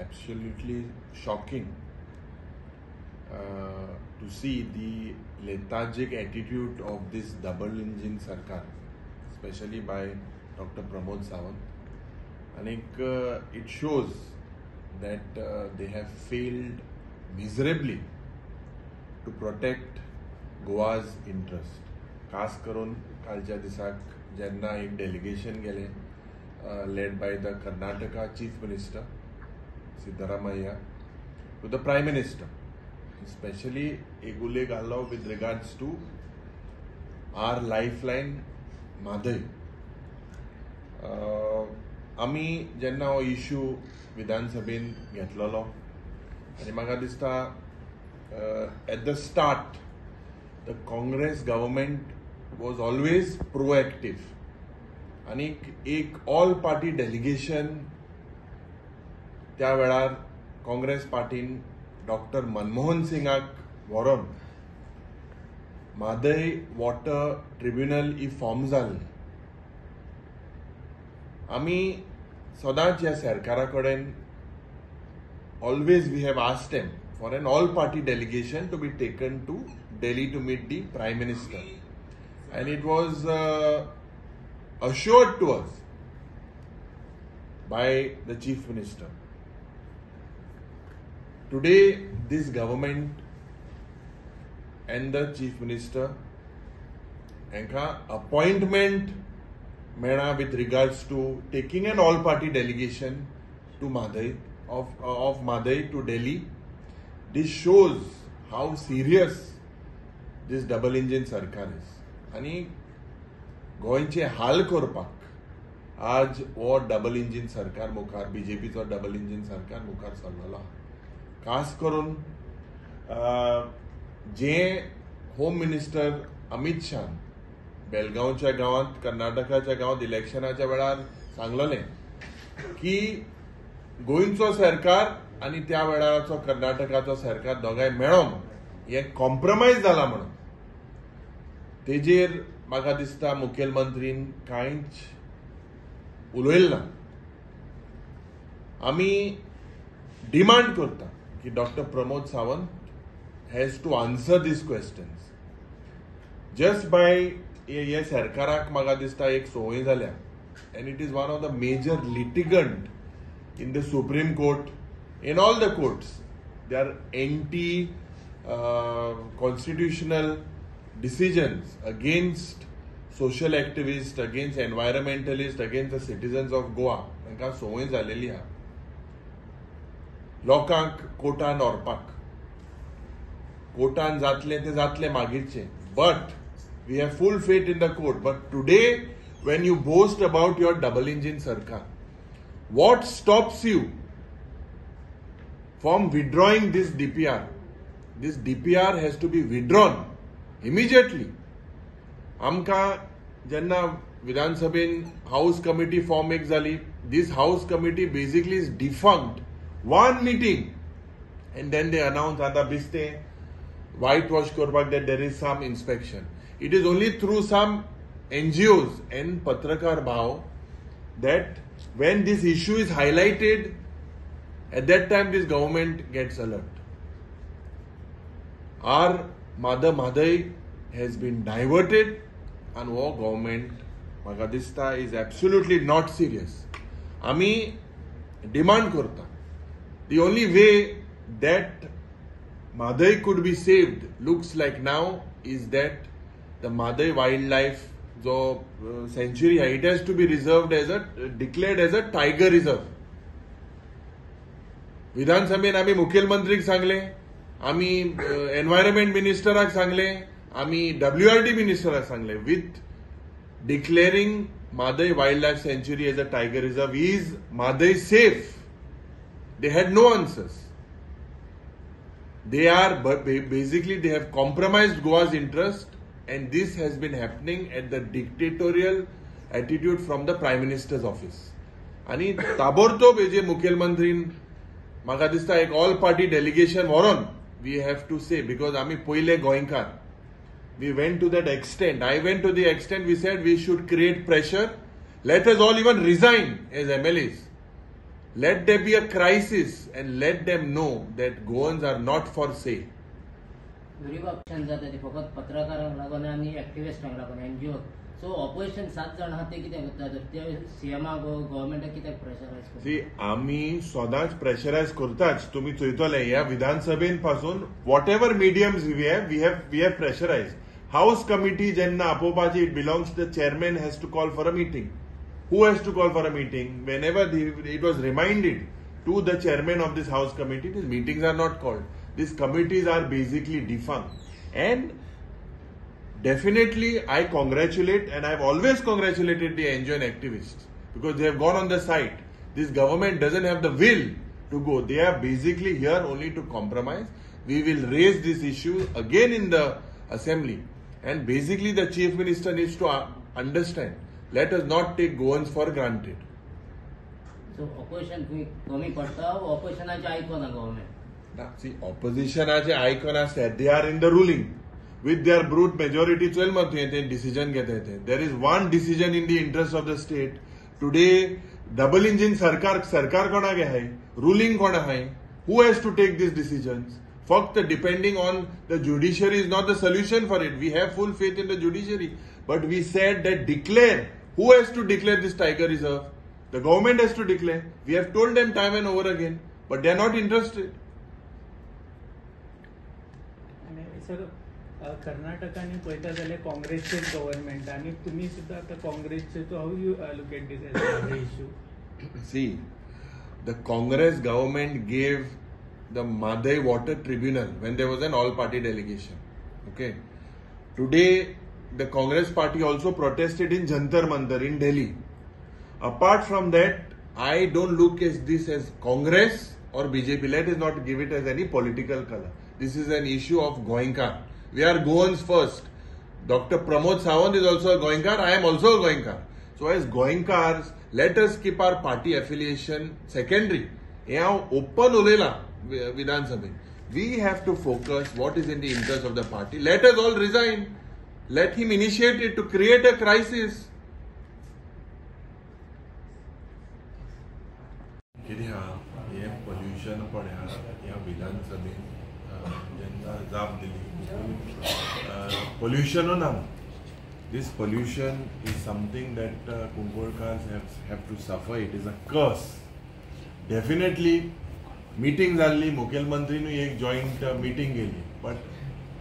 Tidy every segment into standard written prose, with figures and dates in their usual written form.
absolutely shocking to see the lethargic attitude of this double-engine Sarkar, especially by Dr. Pramod Sawant. And it shows that they have failed miserably to protect Goa's interest. खास करून कालच्या दिसाक जेन्ना एक delegation गेले led by the Karnataka Chief Minister Siddaramaiah to the Prime Minister, especially Egule Gallo with regards to our lifeline Madai. आमी जेन्ना हो इश्यू विधान सभेन घेतलोलो आनी म्हाका दिसता at the start the Congress government was always proactive आणि एक ऑल पार्टी डेलिगेशन त्या वेळार काँग्रेस पार्टीन डॉक्टर मनमोहन सिंगाक व्हरून म्हादय वॉटर ट्रिब्युनल ही फॉर्म जाल्ली. आमी सदांच ह्या सरकारा कडेन always we have asked them for an all party delegation to be taken to Delhi to meet the Prime Minister, and it was assured to us by the Chief Minister. Today this government and the Chief Minister enka appointment mera with regards to taking an all party delegation to Madai of Madai to Delhi. This shows how serious this double engine Sarkar is. आणि गोंयचे हाल करपाक आज हो double engine सरकार मुखार बीजेपीचो double engine सरकार मुखार सरलेलो. खास करून जे होम मिनिस्टर अमित शाह बेलगांवच्या गांवांत कर्नाटकाच्या गांवांत इलेक्शनाच्या वेळार सांगलेलें की गोंयचो सरकार आनी त्या वेळाचो कर्नाटकाचो सरकार दोगांय मेळोन हे कॉम्प्रमायज जाला म्हणून तेजेर म्हाका दिसता मुखेलमंत्रीन कांयच उलयलें ना. आमी डिमांड करता की doctor Pramod Sawant has to answer these questions. Just by हे सरकाराक म्हाका दिसता एक संवय जाल्या, and it is one of the major litigant in the Supreme Court, in all the courts. They are anti-constitutional decisions against social activists, against environmentalists, against the citizens of Goa. तांकां संवय जालेली आहा लोकांक कोर्टान व्हरपाक. कोर्टान जातलें तें जातलें मागीरचें, but we have full faith in the court. But today when you boast about your double engine sarkar, what stops you from withdrawing this DPR? This DPR has to be withdrawn immediately. Amka jenna Vidhan Sabhin House Committee form ek zali, this House Committee basically is defunct. One meeting and then they announce ata biste whitewash korpak that there is some inspection. It is only through some NGOs and Patrakar Bhav that when this issue is highlighted, at that time this government gets alert. Our Mother Madai has been diverted and our government Magadista is absolutely not serious. Ami demand korta. The only way that Madai could be saved looks like now is that the Madai wildlife sanctuary, it has to be reserved as declared as a tiger reserve. विधान सभेन आमी मुखेलमंत्रीक सांगले, आमी environment मिनिस्टराक सांगले, आमी WRD मिनिस्टराक सांगले. With declaring Madai Wildlife Sanctuary as a tiger reserve, is Madai safe? They had no answers. They have compromised Goa's interest, and this has been happening at the dictatorial attitude from the Prime Minister's office. आणि ताबडतोब जे मुखेलमंत्रीन म्हाका दिसता एक all party delegation व्हरोन, we have to say, because आमी पयले गोंयकार, we went to that extent. I went to the extent we said we should create pressure. Let us all even resign as MLAs let there be a crisis and let them know that Goans are not for sale. विरोधी जाता ते फकत पत्रकारांक लागून आनी एक्टिविस्टांक लागून NGO सो opposition 7 जाण आहा ते कित्याक करता तर ते सीएमाक गव्हर्नमेंटाक कित्याक प्रेशरायज करता सी आमी सदांच प्रेशरायज करताच तुम्ही चोयतले ह्या विधानसभेन पासून whatever mediums we have pressurise house committee जेन्ना आपोवपाची it belongs the chairman has to call for a meeting who has to call for a meeting whenever it was reminded to the chairman of this house committee these meetings are not called these committees are basically defunct and definitely I congratulate and I've always congratulated the NGO and activists because they have gone on the site this government doesn't have the will to go they are basically here only to compromise we will raise this issue again in the assembly and basically the chief minister needs to understand let us not take Goans for granted. So opposition कमी पडटा oppositionचे आयकना government. See oppositionचे आयकना असतात they are in the ruling with their brute majority 12 मध्ये ते decision घेता येते. There is one decision in the interest of the state. Today double engine सरकार कोणागे आहे ruling कोण आहे who has to take these decisions फक्त depending on the judiciary is not the solution for it. We have full faith in the judiciary but we said that declare who has to declare this tiger reserve? The government has to declare. We have told them time and over again, but they are not interested. And sir, Karnataka ni पळयता जाल्यार काँग्रेसचे government आणि तुम्ही सुद्धा आता काँग्रेसचे so how you look at this as a issue? See, the Congress government gave the Madai Water Tribunal when there was an all-party delegation. Okay, today. The Congress party also protested in Jantar Mantar in Delhi. Apart from that, I don't look at this as Congress or BJP. Let us not give it as any political color. This is an issue of Goenka. We are Goans first. Dr. Pramod Sawant is also a Goenka. I am also a Goenka. So as Goenkas, let us keep our party affiliation secondary. Open ulela Vidhan Sabha. We have to focus what is in the interest of the party. Let us all resign. Let him initiate it to create a crisis. हे pollution पळया ह्या विधानसभेन जेन्ना जाप दिली pollution ना this pollution is something that Kumbholkars have to suffer. It is a curse. Definitely meeting जाल्ली मुखेलमंत्रीनी एक joint meeting गेली but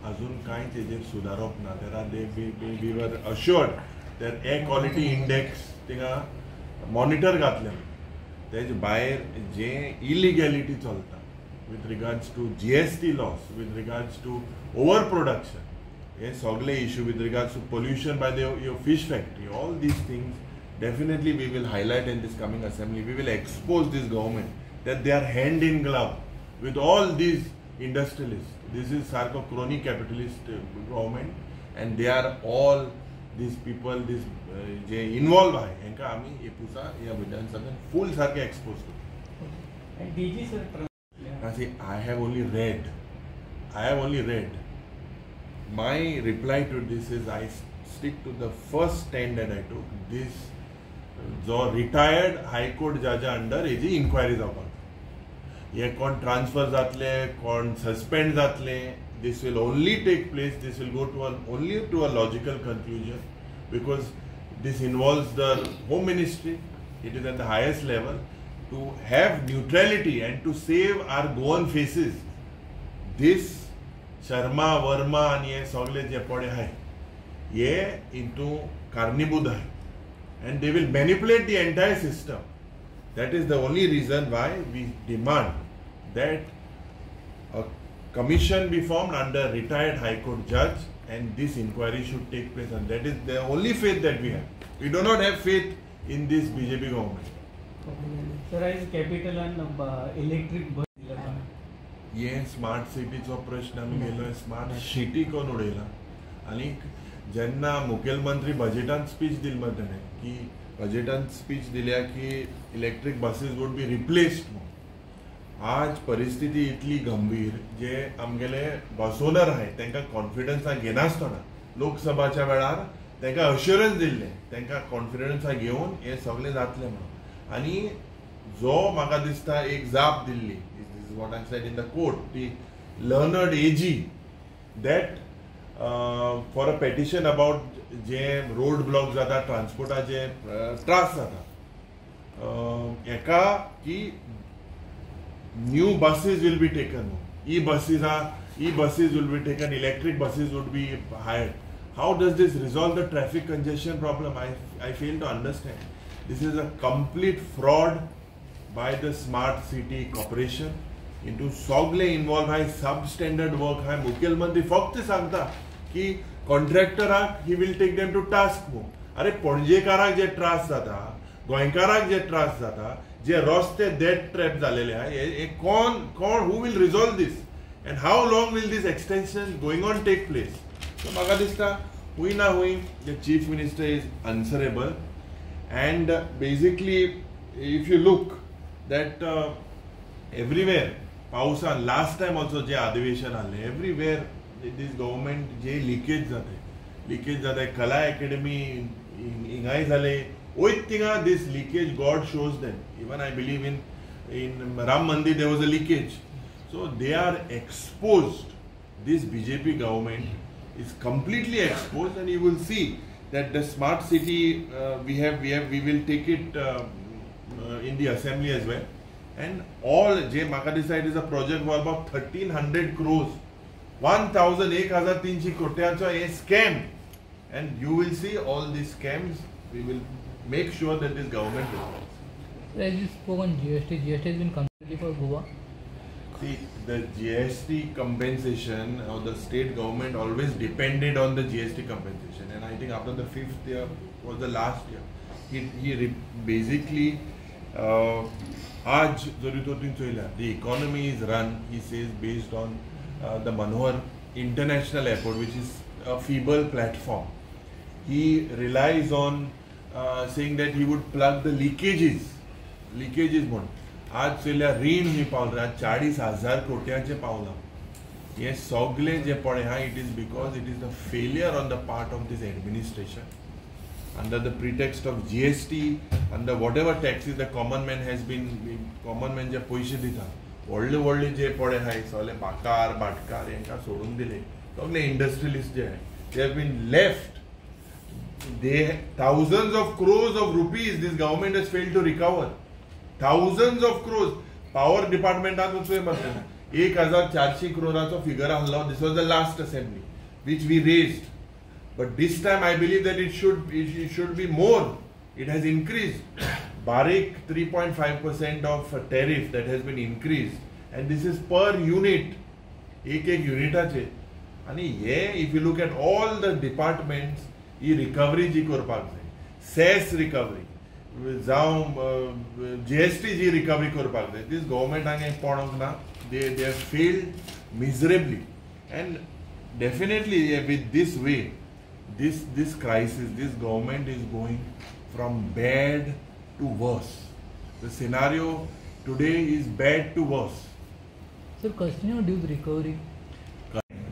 अजून कांय तेजेर सुदारप ना we were assured that air quality index थिंगा मॉनिटर घातलें तेजे भायर जे illegality चलता with regards to GST laws with regards to overproduction हे सगळे issue with regards to pollution by your fish factory all these things definitely we will highlight in this coming assembly we will expose this government that they are hand in glove with all these industrialists. This is Sarko crony capitalist government and they are all these people this involved आहे यांका आम्ही एपुसा या विधानसभेत full सारखे expose करू. And DG sir, see, I have only read. My reply to this is I stick to the first stand that I took. This जो retired High Court judge under hazy inquiry जावपाक. ये कोण transfer जातले कोण suspend जातले this will only take place this will go to only to a logical conclusion because this involves the home ministry it is at the highest level to have neutrality and to save our Goan faces this Sharma Verma आणि हे सगळे जे पडे आहे हे into कारणीभूत आहे and they will manipulate the entire system. That is the only reason why we demand that a commission be formed under retired High Court judge and this inquiry should take place and that is the only faith that we have. We do not have faith in this BJP government. Sir, as capital and electric bus ये smart सिटीचो प्रश्न आमी गेलो smart city कोण उडयला आनी जेन्ना मुखेलमंत्री बजेटान speech दिली मरे की बजेटान स्पीच दिल्या की electric buses would be replaced आज परिस्थिती इतली गंभीर जे आमगेले बस ओनर आहे तांकां कॉन्फिडन्सा घेनासतना लोकसभाच्या वेळार तांकां अश्युरन्स दिल्ले तांकां कॉन्फिडन्सा घेवन हे सगळे जातले म्हणून आनी जो म्हाका दिसता एक जाप Delhi, this is what I said in the court, the learned AG, that for a petition about J road block जाता, transportaचे त्रास जाता, एका की new buses will be taken, e-buses will be taken, electric buses would be hired. How does this resolve the traffic congestion problem? I fail to understand. This is a complete fraud by the Smart City Corporation. Into सगळे involved आहे, substandard work आहे. मुख्यमंत्री फक्त सांगता की कॉन्ट्रॅक्टराक he will take them to task मो. अरे पणजेकाराक जे त्रास जाता, गोंयकाराक जे त्रास जाता, जे रस्ते डेथ ट्रॅप झालेले आहे, कोण who will resolve this? And how long will this extension going on take place? So म्हाका दिसता हुई ना हुई the chief minister is answerable, and basically if you look that everywhere पावसान last time also जे अधिवेशन आले, everywhere this government J leakage जाते कला academy इंगाय झाले, ओय थिंगा this leakage God shows them. Even I believe in Ram Mandir there was a leakage. So they are exposed. This BJP government is completely exposed, and you will see that the smart city we will take it in the assembly as well. And all J Makadi side is a project for about 1300 crores, 1,300 crores a scam, and you will see all these scams. We will make sure that this government will. As you spoke on GST has been completely for Goa. See, the GST compensation or the state government always depended on the GST compensation, and I think after the 5th year was the last year. He basically the economy is run, he says, based on the Manohar International Airport, which is a feeble platform. He relies on saying that he would plug the leakages म्हणून. आज चल्या रीण ही पावला 40,000 कोट्यांचे पावला. हे सगळे जे पळे हा, it is because it is the failure on the part of this administration under the pretext of GST, under whatever taxes the common man has been, common man जे पैसे दिता व्हडले जे पळे हाय सगळे बाटकार यांका सोडून दिले. सगळे industrialist J they have been left. Thousands of crores of rupees this government has failed to recover. Thousands of crores. Power department also 1,400 crores figure ahla. This was the last assembly which we raised, but this time I believe that it should be more. It has increased. Barik 3.5% of tariff that has been increased, and this is per unit. एक unit ache. आणि if you look at all the departments, he recovery जी करपाक जाय, cess recovery, जावं GST जी recovery करपाक जाय, this government हांगे पडोंक ना. They have failed miserably, and definitely with this way, this crisis, this government is going from bad to worse. The scenario today is bad to worse. Sir, casino dues recovery.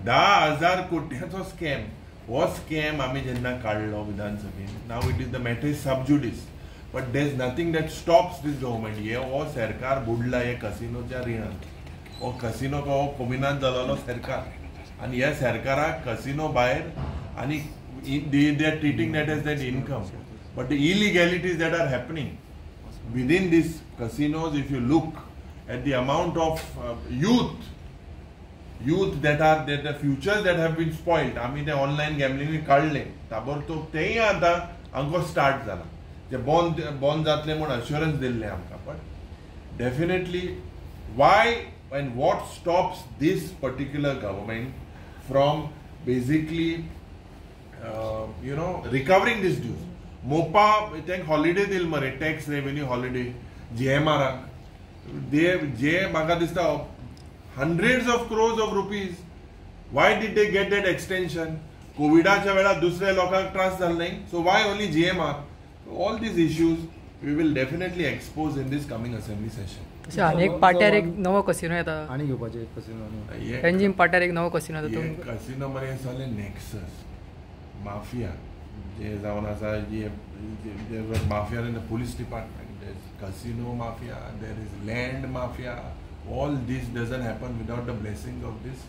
10,000 कोट्यांचो scam, हो scam आम्ही जेन्ना काढलो विधानसभेन, now it is the matter is sub judice, but there is nothing that stops this government. हो सरकार बुडला हे कसिनोच्या रिणान, हो casino हो कोमिनान जालोलो सरकार, आणि ह्या सरकाराक कसिनो भायर आणि they are treating that as that income, but the illegalities that are happening within these casinos, if you look at the amount of youth that are the futures that have been spoiled. आम्ही ते online gambling काढले ताबडतोब तेही आता आमको start झाला, जे bond जातले म्हणून अश्युरन्स दिले आमका. But definitely why and what stops this particular government from basically recovering this dues? Mopa त्यांक हॉलिडे दिल मरे, टॅक्स रेव्हेन्यू हॉलिडे GMR जे म्हाका दिसता hundreds of crores of rupees. Why did they get that extension? कोविडाच्या वेळार दुसऱ्या लोकांक त्रास झाले नाही, so why only GMR? So all these issues we will definitely expose in this coming assembly session. तशें अनेक पाट्यार एक नवो कसिनो येता, आनी घेवपाचे एक कसिनो, एंजिन पाट्यार एक नवो कसिनो येता. कसिनो मरे सगळे नेक्सस माफिया जे जावन आसा, जे mafia in the police department, there is casino mafia, there is land mafia. All this doesn't happen without the blessing of this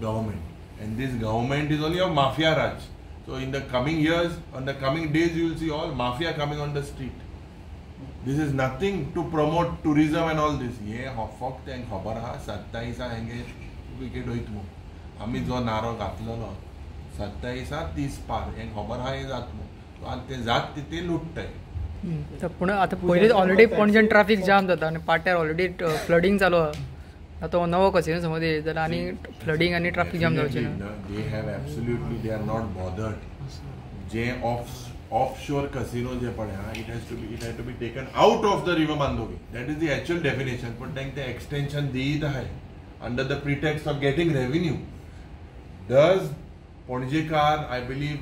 government. And this government is only a mafia raj. So in the coming years, on the coming days, you will see all mafia coming on the street. This is nothing to promote tourism and all this. ये फक्त एक खबर हा 27 हांगे wicket होईत मो. आम्ही जो नारो घातलेलो 27 30 पार एक खबर हा हे जात मो. तो आज ते जात तिथे लुटताय. पूण आता पयलींच ऑलरेडी पणजेन ट्रॅफिक जाम जाता आनी पाट्यार ऑलरेडी फ्लडिंग चालू आहा. आता नवो कसिनो समज येत जाल्यार आनी फ्लडिंग आनी ट्रॅफिक जाम जावचें ना. They have absolutely, they are not bothered. J offshore casino जे पड़े हाँ, it has to be taken out of the river Mandovi. That is the actual definition. But then the extension दी है under the pretext of getting revenue. Does Panjekar, I believe,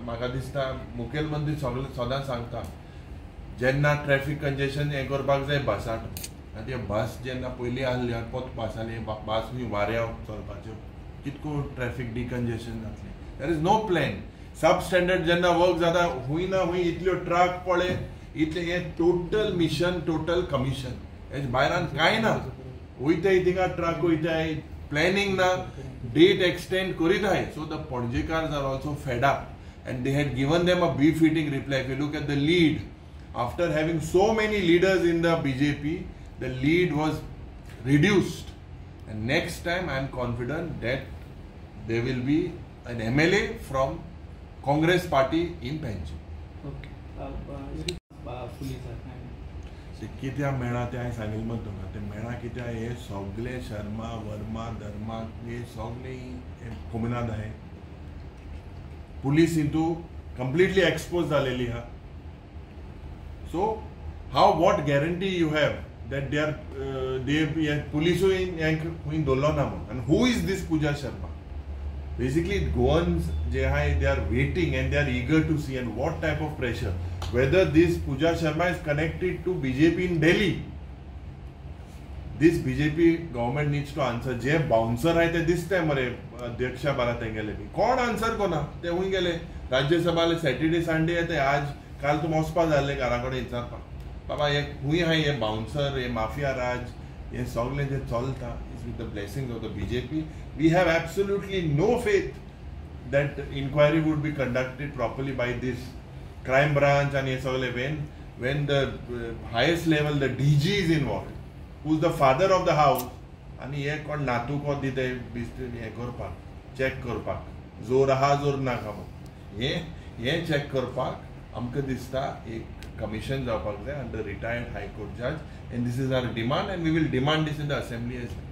म्हाका दिसता मुखेल मंत्री सदां सांगता जेन्ना ट्रॅफिक कंजेशन हें करपाक जाय बसांत आनी ते बस जेन्ना पयलीं आहली पोत पास जाली बस खंय वाऱ्या चलपाच्यो कितको ट्रॅफिक डिकंजेशन जातलें. There is no plan. Substandard जेन्ना वर्क जाता हूंय ना हूंय इतल्यो ट्रक पळय इतलें हें टोटल मिशन टोटल कमिशन हेजे भायल्यान कांय ना. वयताय थिंगा ट्रक वयताय प्लॅनिंग ना डेट एक्सटेंड करीताय. सो द पणजेकार्स are also fed up and they had given them a befitting reply. If you look at the lead, after having so many leaders in the BJP, the lead was reduced. And next time I am confident that there will be an MLA from Congress party in Panji. Okay. कित्या मेळा ते हांवें सांगिल्लें मत तुका. ते मेळा कित्या हे सगळे शर्मा वर्मा धर्मा हे सगळे कोमिनाद आहे. पुलीस हितू completely exposed जालेली हा. So how, what guarantee you have that they police in Dolonamo? And who is this Pooja Sharma? Basically Goans they are waiting and they are eager to see and what type of pressure. Whether this Pooja Sharma is connected to BJP in Delhi. This BJP government needs to answer. J bouncer आहे ते दिसतंय मरे अध्यक्ष बारात गेले कोण answer कोना ते हुंय गेले राज्यसभाले सॅटर्डे संडे येते आज काल तू वचपा जाल्ले घराकडे विचारपाक बाबा हे हुंय हाय हे बाउन्सर हे माफिया राज हे सगळे जे चलता is with the blessing of the BJP. We have absolutely no faith that inquiry would be conducted properly by this crime branch and ये सगळे when the highest level the DG is involved, who's the father of the house, आणि हे कोण नातू कोण दिते हे करपाक check करपाक जोर आहा जोर नाका हे चेक करपाक आमकां दिसता एक कमिशन जावपाक जाय अंडर रिटायर्ड हाय कोर्ट जज. And this is our demand and we will demand this in the assembly as well.